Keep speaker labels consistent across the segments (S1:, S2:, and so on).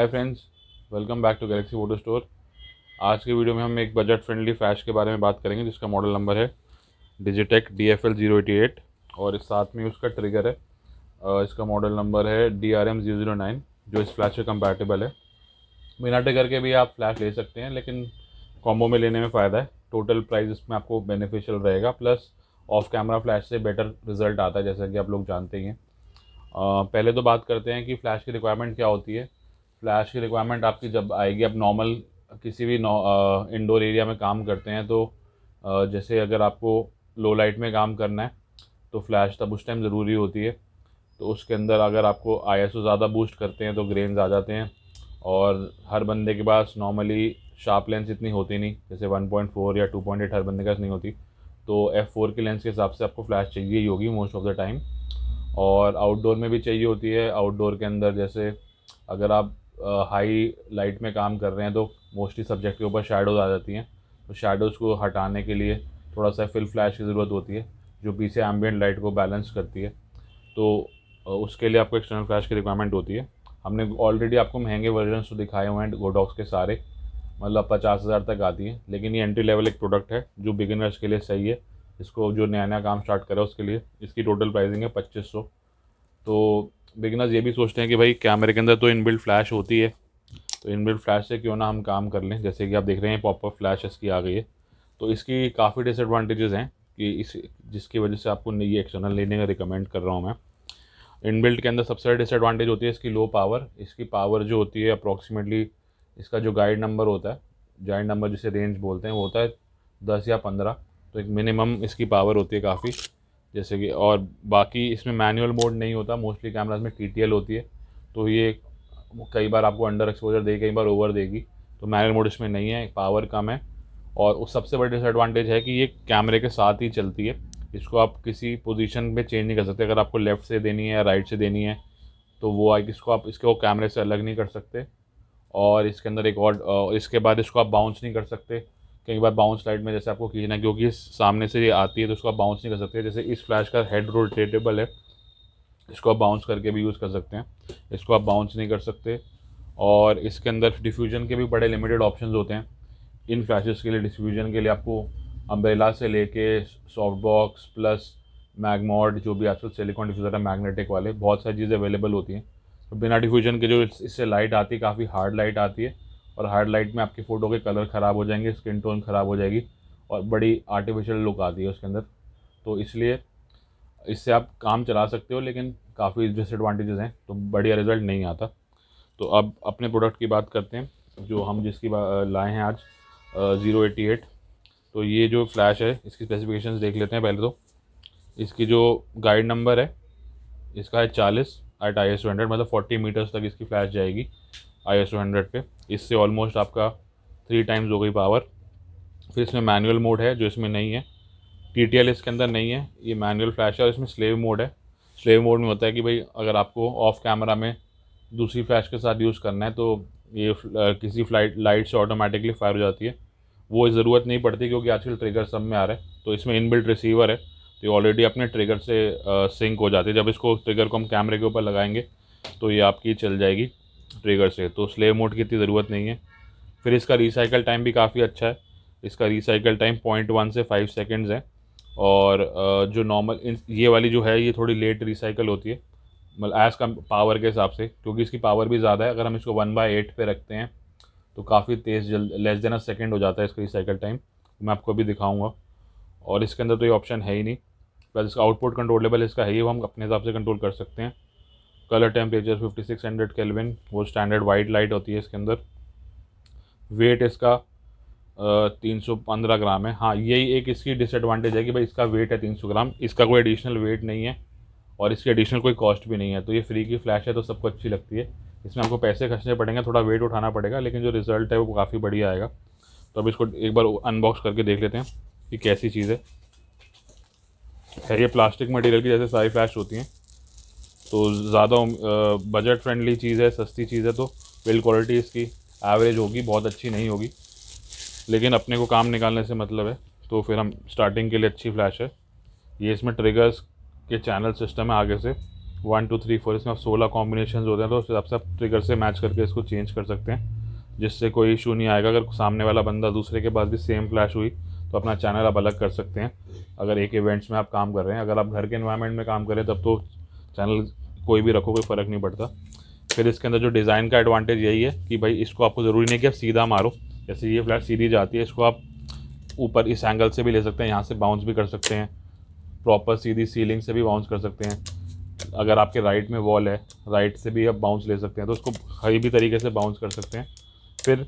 S1: Hi friends, welcome back to Galaxy photo store. आज के video में हम एक बजट फ्रेंडली फ्लैश के बारे में बात करेंगे जिसका मॉडल नंबर है डिजिटेक DFL 088 और इस साथ में उसका ट्रिगर है। इसका मॉडल नंबर है DRM 009 जो इस फ्लैश से कंपैटिबल है। बिना ट्रिगर के भी आप फ्लैश ले सकते हैं, लेकिन कॉम्बो में लेने में फ़ायदा है। टोटल प्राइस इसमें आपको बेनिफिशियल रहेगा, प्लस ऑफ कैमरा फ्लैश से बेटर रिजल्ट आता है, जैसा कि आप लोग जानते ही हैं। पहले तो बात करते हैं कि फ़्लैश की रिक्वायरमेंट क्या होती है। फ्लैश की रिक्वायरमेंट आपकी जब आएगी, आप नॉर्मल किसी भी इंडोर एरिया में काम करते हैं तो जैसे अगर आपको लो लाइट में काम करना है तो फ्लैश तब उस टाइम ज़रूरी होती है। तो उसके अंदर अगर आपको ISO ज़्यादा बूस्ट करते हैं तो ग्रेन्स आ जाते हैं, और हर बंदे के पास नॉर्मली शार्प लेंस इतनी होती नहीं, जैसे 1.4 या 2.8 हर बंदे के पास नहीं होती। तो F4 के लेंस के हिसाब से आपको फ्लैश चाहिए ही होगी मोस्ट ऑफ द टाइम, और आउटडोर में भी चाहिए होती है। आउटडोर के अंदर जैसे अगर आप हाई लाइट में काम कर रहे हैं तो मोस्टली सब्जेक्ट के ऊपर शैडोज़ आ जाती हैं, तो शैडोज़ को हटाने के लिए थोड़ा सा फिल फ्लैश की ज़रूरत होती है जो पीछे एम्बिएंट लाइट को बैलेंस करती है। तो उसके लिए आपको एक्सटर्नल फ्लैश की रिक्वायरमेंट होती है। हमने ऑलरेडी आपको महंगे वर्जन तो दिखाए हुए हैं गोडॉक्स के सारे, मतलब 50,000 तक आती है, लेकिन ये एंट्री लेवल एक प्रोडक्ट है जो बिगिनर्स के लिए सही है। इसको जो नया नया काम स्टार्ट करे उसके लिए इसकी टोटल प्राइसिंग है 2500। तो बिगिनर्स ये भी सोचते हैं कि भाई कैमरे के अंदर तो इनबिल्ट फ्लैश होती है, तो इनबिल्ट फ्लैश से क्यों ना हम काम कर लें। जैसे कि आप देख रहे हैं पॉपअप फ्लैश इसकी आ गई है, तो इसकी काफ़ी डिसएडवांटेजेस हैं कि इस जिसकी वजह से आपको ये एक्सटर्नल लेने का रिकमेंड कर रहा हूँ मैं। इनबिल्ट के अंदर सबसे बड़ी डिसएडवांटेज होती है इसकी लो पावर। इसकी पावर जो होती है अप्रॉक्सीमेटली, इसका जो गाइड नंबर होता है, गाइड नंबर जिसे रेंज बोलते हैं, वो होता है 10 या 15। तो एक मिनिमम इसकी पावर होती है काफ़ी, जैसे कि। और बाकी इसमें मैनुअल मोड नहीं होता, मोस्टली कैमराज में TTL होती है, तो ये कई बार आपको अंडर एक्सपोजर देगी, कई बार ओवर देगी। तो मैनुअल मोड इसमें नहीं है, पावर कम है। और उस सबसे बड़ी डिसएडवांटेज है कि ये कैमरे के साथ ही चलती है, इसको आप किसी पोजीशन पे चेंज नहीं कर सकते। अगर आपको लेफ़्ट से देनी है या राइट से देनी है तो वो इसको आप इसको कैमरे से अलग नहीं कर सकते। और इसके अंदर एक और इसके बाद इसको आप बाउंस नहीं कर सकते। कई बार बाउंस लाइट में जैसे आपको खींचना है, क्योंकि सामने से ये आती है तो उसको आप बाउंस नहीं कर सकते। जैसे इस फ्लैश का हेड रोटेटेबल है, इसको आप बाउंस करके भी यूज़ कर सकते हैं, इसको आप बाउंस नहीं कर सकते। और इसके अंदर डिफ्यूजन के भी बड़े लिमिटेड ऑप्शंस होते हैं। इन फ्लैशेस के लिए डिफ्यूजन के लिए आपको अम्ब्रेला से लेके सॉफ्ट बॉक्स प्लस मैगमॉड, जो भी आजकल सिलिकॉन डिफ्यूज़र है मैग्नेटिक वाले, बहुत सारी चीज़ें अवेलेबल होती हैं। तो बिना डिफ्यूजन के जो इससे लाइट आती है काफ़ी हार्ड लाइट आती है, और हार्ड लाइट में आपकी फ़ोटो के कलर ख़राब हो जाएंगे, स्किन टोन ख़राब हो जाएगी, और बड़ी आर्टिफिशियल लुक आती है उसके अंदर। तो इसलिए इससे आप काम चला सकते हो, लेकिन काफ़ी डिसएडवांटेजेस हैं, तो बढ़िया रिज़ल्ट नहीं आता। तो अब अपने प्रोडक्ट की बात करते हैं जो हम जिसकी लाए हैं आज, 088। तो ये जो फ्लैश है इसकी स्पेसिफिकेशंस देख लेते हैं पहले। तो इसकी जो गाइड नंबर है इसका है 40 एट ISO 100, मतलब 40 मीटर्स तक इसकी फ्लैश जाएगी ISO 100 पे। इससे ऑलमोस्ट आपका 3 टाइम्स हो गई पावर। फिर इसमें मैनुअल मोड है जो इसमें नहीं है, TTL इसके अंदर नहीं है, ये मैनुअल फ्लैश है। और इसमें स्लेव मोड है। स्लेव मोड में होता है कि भाई अगर आपको ऑफ कैमरा में दूसरी फ्लैश के साथ यूज़ करना है तो ये किसी फ्लाइट लाइट से ऑटोमेटिकली फायर हो जाती है, वो ज़रूरत नहीं पड़ती, क्योंकि आजकल ट्रिगर सब में आ रहा है। तो इसमें इनबिल्ट रिसीवर है, तो ये ऑलरेडी अपने ट्रिगर से सिंक हो जाती है। जब इसको ट्रिगर को हम कैमरे के ऊपर लगाएंगे तो ये आपकी चल जाएगी ट्रिगर से, तो स्लेव मोड की इतनी ज़रूरत नहीं है। फिर इसका रिसाइकल टाइम भी काफ़ी अच्छा है। इसका रिसाइकल टाइम 0.1 से 5 सेकेंड्स है। और जो नॉर्मल ये वाली जो है ये थोड़ी लेट रिसाइकल होती है, मतलब एज़ कम पावर के हिसाब से, क्योंकि इसकी पावर भी ज़्यादा है। अगर हम इसको 1/8 पे रखते हैं तो काफ़ी तेज़ जल्द लेस देन अ सेकेंड हो जाता है इसका रिसाइकल टाइम। मैं आपको अभी दिखाऊंगा। और इसके अंदर तो ये ऑप्शन है ही नहीं, प्लस इसका आउटपुट कंट्रोलेबल इसका है ही, वो हम अपने हिसाब से कंट्रोल कर सकते हैं। कलर टेम्परेचर 5600 केल्विन, वो स्टैंडर्ड वाइट लाइट होती है इसके अंदर। वेट इसका 315 ग्राम है। हाँ, यही एक इसकी डिसएडवांटेज है कि भाई इसका वेट है 300 ग्राम, इसका कोई एडिशनल वेट नहीं है, और इसकी एडिशनल कोई कॉस्ट भी नहीं है। तो ये फ्री की फ्लैश है तो सबको अच्छी लगती है। इसमें आपको पैसे खर्चने पड़ेंगे, थोड़ा वेट उठाना पड़ेगा, लेकिन जो रिज़ल्ट है वो काफ़ी बढ़िया आएगा। तो अब इसको एक बार अनबॉक्स करके देख लेते हैं कि कैसी चीज़ है। ये प्लास्टिक मटेरियल की जैसे सारी फ्लैश होती हैं, तो ज़्यादा बजट फ्रेंडली चीज़ है, सस्ती चीज़ है, तो बिल्ड क्वालिटी इसकी एवरेज होगी, बहुत अच्छी नहीं होगी, लेकिन अपने को काम निकालने से मतलब है, तो फिर हम स्टार्टिंग के लिए अच्छी फ्लैश है। ये इसमें ट्रिगर्स के चैनल सिस्टम है आगे से, 1 2 3 4 इसमें आप 16 कॉम्बिनेशन होते हैं, तो उस हिसाब से आप ट्रिगर से मैच करके इसको चेंज कर सकते हैं, जिससे कोई इशू नहीं आएगा। अगर सामने वाला बंदा दूसरे के पास भी सेम फ्लैश हुई तो अपना चैनल आप अलग कर सकते हैं, अगर एक इवेंट्स में आप काम कर रहे हैं। अगर आप घर के इन्वायरमेंट में काम करें तब तो चैनल कोई भी रखो, कोई फ़र्क नहीं पड़ता। फिर इसके अंदर जो डिज़ाइन का एडवांटेज यही है कि भाई इसको आपको ज़रूरी नहीं कि आप सीधा मारो, जैसे ये फ्लैश सीधी जाती है, इसको आप ऊपर इस एंगल से भी ले सकते हैं, यहाँ से बाउंस भी कर सकते हैं, प्रॉपर सीधी सीलिंग से भी बाउंस कर सकते हैं। अगर आपके राइट में वॉल है, राइट से भी आप बाउंस ले सकते हैं, तो उसको कहीं भी तरीके से बाउंस कर सकते हैं। फिर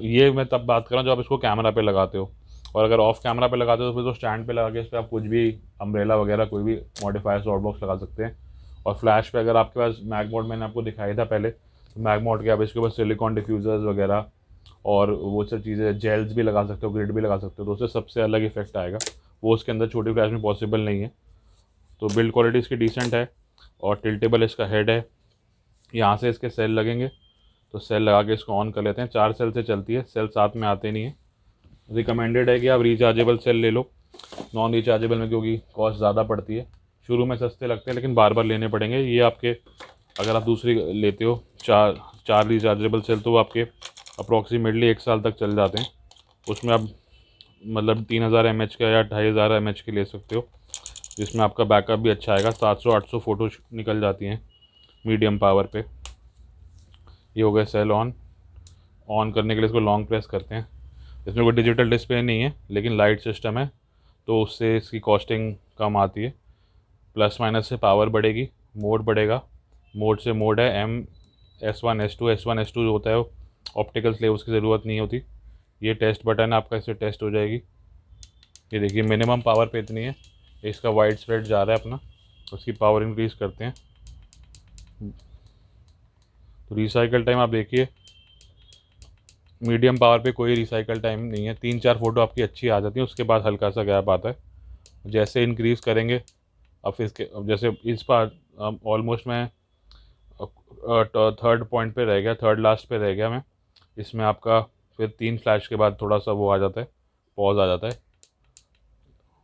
S1: ये मैं तब बात कर रहा हूँ जब आप इसको कैमरा पे लगाते हो, और अगर ऑफ कैमरा पे लगाते हो तो फिर तो स्टैंड पे लगा के इस पर आप कुछ भी अम्ब्रेला वगैरह कोई भी मॉडिफायर सॉफ्ट बॉक्स लगा सकते हैं। और फ्लैश पे अगर आपके पास मैग मोड मैंने आपको दिखाई था पहले, तो मैग मोड के आप इसके ऊपर सिलिकॉन डिफ्यूज़र्स वगैरह और वो सब चीज़ें जेल्स भी लगा सकते हो, ग्रिड भी लगा सकते हो, तो उससे सबसे अलग इफेक्ट आएगा, वो उसके अंदर छोटी फ्लैश में पॉसिबल नहीं है। तो बिल्ड क्वालिटी इसकी डिसेंट है, और टिल्टेबल इसका हेड है। यहाँ से इसके सेल लगेंगे, तो सेल लगा के इसको ऑन कर लेते हैं। 4 सेल से चलती है, सेल साथ में आते नहीं है। रिकमेंडेड है कि आप रिचार्जेबल सेल ले लो, नॉन रिचार्जेबल में क्योंकि कॉस्ट ज़्यादा पड़ती है। शुरू में सस्ते लगते हैं लेकिन बार बार लेने पड़ेंगे। ये आपके अगर आप दूसरी लेते हो चार रिचार्जेबल सेल, तो वो आपके अप्रॉक्सीमेटली 1 साल तक चल जाते हैं। उसमें आप मतलब 3000 mAh का या 2500 mAh के ले सकते हो, जिसमें आपका बैकअप भी अच्छा आएगा। 700-800 फ़ोटो निकल जाती हैं मीडियम पावर पे। ये हो गया सेल ऑन करने के लिए इसको लॉन्ग प्रेस करते हैं। इसमें कोई डिजिटल डिस्प्ले नहीं है लेकिन लाइट सिस्टम है, तो उससे इसकी कॉस्टिंग कम आती है। प्लस माइनस से पावर बढ़ेगी, मोड बढ़ेगा। मोड से मोड है S1 S2 जो होता है वो ऑप्टिकल स्लेव, उसकी ज़रूरत नहीं होती। ये टेस्ट बटन है आपका, इससे टेस्ट हो जाएगी। ये देखिए मिनिमम पावर पे इतनी है, इसका वाइड स्प्रेड जा रहा है अपना, उसकी पावर इंक्रीज़ करते हैं। तो रिसाइकल टाइम आप देखिए, मीडियम पावर पे कोई रिसाइकल टाइम नहीं है, 3-4 फ़ोटो आपकी अच्छी आ जाती है, उसके बाद हल्का सा गैप आता है। जैसे इंक्रीज़ करेंगे अब इसके, अब जैसे इस बार ऑलमोस्ट मैं थर्ड पॉइंट पे रह गया, थर्ड लास्ट पे रह गया मैं। इसमें आपका फिर 3 फ्लैश के बाद थोड़ा सा वो आ जाता है, पॉज आ जाता है,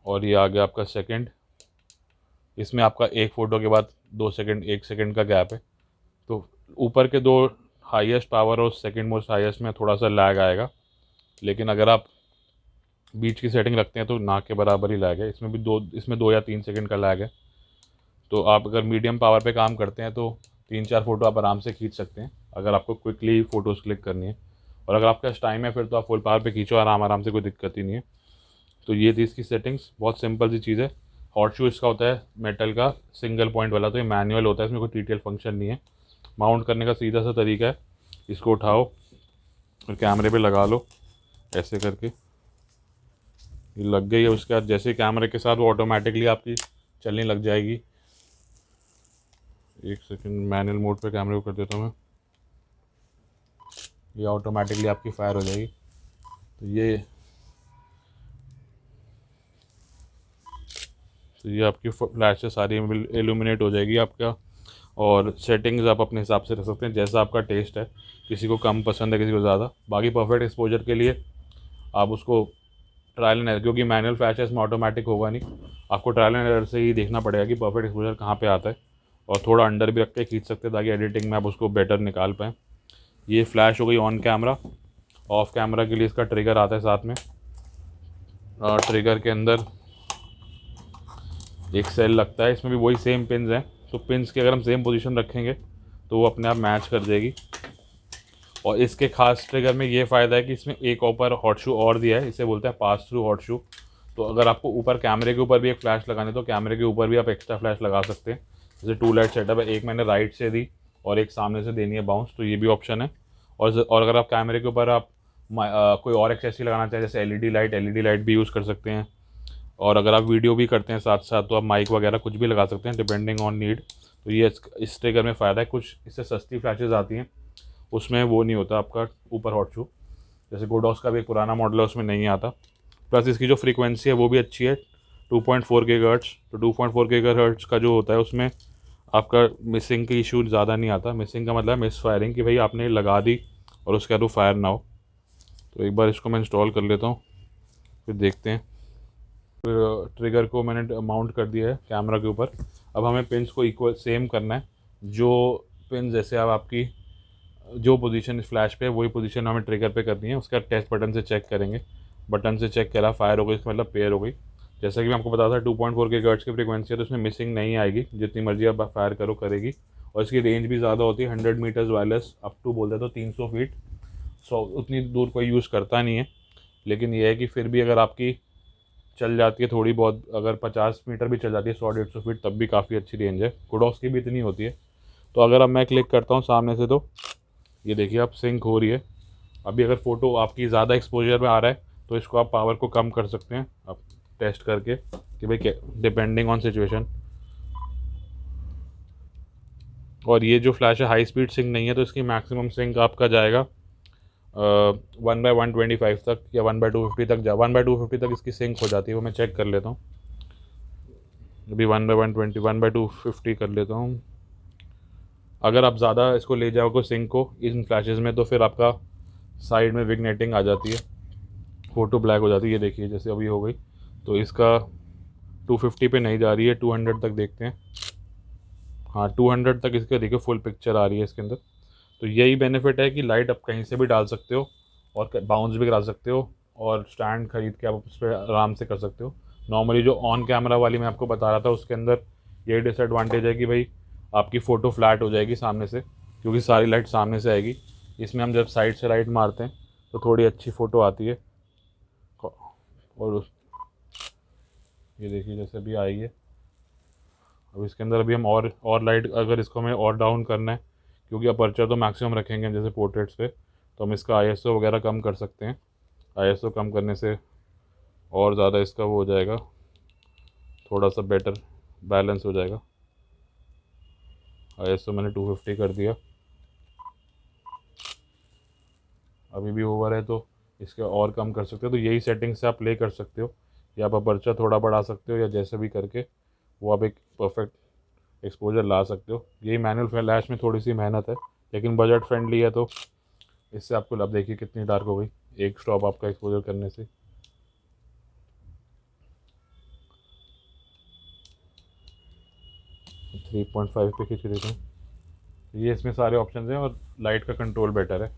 S1: और ये आ गया आपका सेकंड। इसमें आपका एक फ़ोटो के बाद 2 सेकंड 1 सेकंड का गैप है। तो ऊपर के 2 हाईएस्ट पावर और सेकंड मोस्ट हाईएस्ट में थोड़ा सा लैग आएगा, लेकिन अगर आप बीच की सेटिंग रखते हैं तो ना के बराबर ही लैग है। इसमें 2 या 3 सेकंड का लैग है। तो आप अगर मीडियम पावर पे काम करते हैं तो 3-4 फ़ोटो आप आराम से खींच सकते हैं, अगर आपको क्विकली फ़ोटोज़ क्लिक करनी है। और अगर आपके पास टाइम है फिर तो आप फुल पावर पे खींचो आराम से, कोई दिक्कत ही नहीं है। तो ये थी इसकी सेटिंग्स, बहुत सिंपल सी चीज़ है। हॉट शू इसका होता है मेटल का, सिंगल पॉइंट वाला, तो ये मैनुअल होता है, इसमें कोई टीटीएल फंक्शन नहीं है। माउंट करने का सीधा सा तरीका है, इसको उठाओ और कैमरे पे लगा लो ऐसे करके, ये लग गई है। उसके बाद जैसे कैमरे के साथ वो ऑटोमेटिकली आपकी चलने लग जाएगी। एक सेकंड मैनुअल मोड पे कैमरे को कर देता हूँ मैं, ये ऑटोमेटिकली आपकी फायर हो जाएगी। तो ये आपकी फ्लैश से सारी एलुमिनेट हो जाएगी आपका। और सेटिंग्स आप अपने हिसाब से रख सकते हैं, जैसा आपका टेस्ट है, किसी को कम पसंद है किसी को ज़्यादा। बाकी परफेक्ट एक्सपोजर के लिए आप उसको ट्रायल एंड एरर, क्योंकि मैनुअल फ्लैश है इसमें ऑटोमेटिक होगा नहीं, आपको ट्रायल एंड एरर से ही देखना पड़ेगा कि परफेक्ट एक्सपोजर कहाँ पे आता है। और थोड़ा अंडर भी रख के खींच सकते हैं ताकि एडिटिंग में आप उसको बेटर निकाल पाएँ। ये फ्लैश हो गई ऑन कैमरा। ऑफ कैमरा के लिए इसका ट्रिगर आता है साथ में। ट्रिगर के अंदर एक सेल लगता है, इसमें भी वही सेम पिन्स हैं, तो पिन्स की अगर हम सेम पोजीशन रखेंगे तो वो अपने आप मैच कर जाएगी। और इसके खास ट्रिगर में ये फ़ायदा है कि इसमें एक ऊपर हॉट शू और दिया है, इसे बोलते हैं पास थ्रू हॉट शू। तो अगर आपको ऊपर कैमरे के ऊपर भी एक फ़्लैश लगानी है तो कैमरे के ऊपर भी आप एक्स्ट्रा फ्लैश लगा सकते हैं। जैसे 2 लाइट सेटअप है, एक मैंने राइट से दी और एक सामने से देनी है बाउंस, तो ये भी ऑप्शन है। और अगर आप कैमरे के ऊपर आप कोई और एक्सेसरी लगाना चाहें, जैसे एलईडी लाइट भी यूज़ कर सकते हैं। और अगर आप वीडियो भी करते हैं साथ साथ तो आप माइक वगैरह कुछ भी लगा सकते हैं डिपेंडिंग ऑन नीड। तो ये इस ट्रिगर में फ़ायदा है। कुछ इससे सस्ती फ्लैशेज़ आती हैं, उसमें वो नहीं होता आपका ऊपर हॉट शू, जैसे गोडॉस का भी एक पुराना मॉडल है उसमें नहीं आता। प्लस इसकी जो फ्रीक्वेंसी है वो भी अच्छी है, 2.4 गीगाहर्ट्ज़। तो 2.4 गीगाहर्ट्ज़ का जो होता है उसमें आपका मिसिंग की इशू ज़्यादा नहीं आता। मिसिंग का मतलब मिस फायरिंग, कि भाई आपने लगा दी और उसके बाद वो फायर ना हो। तो एक बार इसको मैं इंस्टॉल कर लेता हूँ, फिर देखते हैं। ट्रिगर को मैंने माउंट कर दिया है कैमरा के ऊपर। अब हमें पिन्स को इक्वल सेम करना है। जो पिन जैसे अब आपकी जो पोजीशन इस फ्लैश पे है वही पोजीशन हमें ट्रिगर पे करनी है। उसका टेस्ट बटन से चेक करेंगे। बटन से चेक करा, फायर हो गई, इसका मतलब पेयर हो गई। जैसा कि मैं आपको बता था 2.4 GHz की फ्रीक्वेंसी है, तो इसमें मिसिंग नहीं आएगी, जितनी मर्जी आप फायर करो करेगी। और इसकी रेंज भी ज़्यादा होती है, 100 मीटर्स वायरलेस अप टू बोलते तो 300 फीट। उतनी दूर कोई यूज़ करता नहीं है, लेकिन यह है कि फिर भी अगर आपकी चल जाती है थोड़ी बहुत, अगर 50 मीटर भी चल जाती है, 100-150 फीट, तब भी काफ़ी अच्छी रेंज है। गुडॉक्स की भी इतनी होती है। तो अगर अब मैं क्लिक करता हूँ सामने से, तो ये देखिए अब सिंक हो रही है। अभी अगर फ़ोटो आपकी ज़्यादा एक्सपोजर में आ रहा है तो इसको आप पावर को कम कर सकते हैं अब टेस्ट करके कि भाई डिपेंडिंग ऑन सिचुएशन। और ये जो फ्लैश है हाई स्पीड सिंक नहीं है, तो इसकी मैक्सिमम सिंक आपका जाएगा 1/125 तक या 1/250 तक 1/250 तक इसकी सिंक हो जाती है। वो मैं चेक कर लेता हूँ। अभी 1/120 1/250 कर लेता हूँ। अगर आप ज़्यादा इसको ले जाओगे सिंक को इन फ्लैशेज़ में, तो फिर आपका साइड में विग्नेटिंग आ जाती है, फ़ोटो ब्लैक हो जाती है। ये देखिए जैसे अभी हो गई, तो इसका 250 पे नहीं जा रही है, 200 तक देखते हैं। हाँ 200 तक इसका देखिए फुल पिक्चर आ रही है इसके अंदर। तो यही बेनिफिट है कि लाइट आप कहीं से भी डाल सकते हो और बाउंस भी करा सकते हो, और स्टैंड खरीद के आप उस पर आराम से कर सकते हो। नॉर्मली जो ऑन कैमरा वाली मैं आपको बता रहा था उसके अंदर ये डिसएडवांटेज है कि भाई आपकी फ़ोटो फ्लैट हो जाएगी सामने से, क्योंकि सारी लाइट सामने से आएगी। इसमें हम जब साइड से लाइट मारते हैं तो थोड़ी अच्छी फ़ोटो आती है। और ये देखिए जैसे भी आई है। अब इसके अंदर अभी हम और लाइट, अगर इसको हमें और डाउन करना है, क्योंकि अपर्चर तो मैक्सिमम रखेंगे हम जैसे पोर्ट्रेट्स पे, तो हम इसका ISO वगैरह कम कर सकते हैं। ISO कम करने से और ज़्यादा इसका वो हो जाएगा, थोड़ा सा बेटर बैलेंस हो जाएगा। ISO मैंने 250 कर दिया। अभी भी ओवर है तो इसके और कम कर सकते हो। तो यही सेटिंग से आप प्ले कर सकते हो, या आप अपर्चर थोड़ा बढ़ा सकते हो, या जैसे भी करके वो आप एक परफेक्ट एक्सपोजर ला सकते हो। यही मैनुअल फ्लैश में थोड़ी सी मेहनत है, लेकिन बजट फ्रेंडली है, तो इससे आपको अब देखिए कितनी डार्क हो गई एक स्टॉप आपका एक्सपोजर करने से। 3.5 पे खींच देते हैं। ये इसमें सारे ऑप्शन हैं और लाइट का कंट्रोल बेटर है।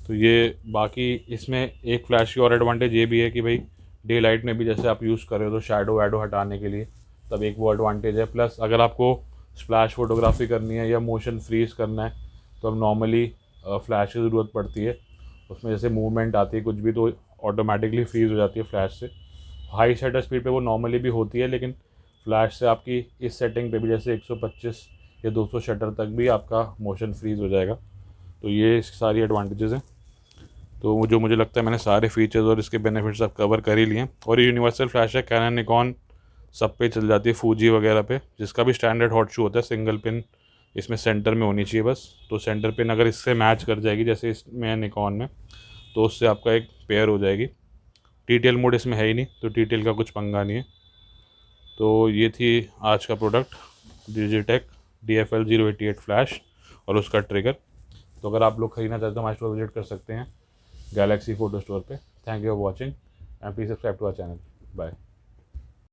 S1: तो ये बाकी इसमें एक फ्लैश की और एडवांटेज ये भी है कि भाई डे लाइट में भी जैसे आप यूज़ कर रहे हो तो शैडो वैडो हटाने के लिए, तब एक वो एडवांटेज है। प्लस अगर आपको स्प्लैश फोटोग्राफी करनी है या मोशन फ्रीज करना है, तो अब नॉर्मली फ्लैश की ज़रूरत पड़ती है। उसमें जैसे मूवमेंट आती है कुछ भी, तो ऑटोमेटिकली फ्रीज़ हो जाती है फ्लैश से। हाई शटर स्पीड पे वो नॉर्मली भी होती है, लेकिन फ्लैश से आपकी इस सेटिंग पे भी जैसे 125 या 200 शटर तक भी आपका मोशन फ्रीज़ हो जाएगा। तो ये इसकी सारी एडवांटेजेस हैं। तो जो मुझे लगता है मैंने सारे फीचर्स और इसके बेनिफिट्स सब कवर कर ही लिए हैं। और ये यूनिवर्सल फ्लैश है, कैनन निकॉन सब पे चल जाती है, फूजी वगैरह पे, जिसका भी स्टैंडर्ड हॉट शू होता है। सिंगल पिन इसमें सेंटर में होनी चाहिए बस। तो सेंटर पिन अगर इससे मैच कर जाएगी जैसे इसमें निकॉन में, तो उससे आपका एक पेयर हो जाएगी। TTL मोड इसमें है ही नहीं, तो TTL का कुछ पंगा नहीं है। तो ये थी आज का प्रोडक्ट, डिजिटेक DFL 088 फ्लैश और उसका ट्रिगर। तो अगर आप लोग खरीदना चाहते हो हमारे स्टोर विजिट कर सकते हैं, गैलेक्सी फ़ोटो स्टोर पे। Thank you for watching and please subscribe to our channel. Bye.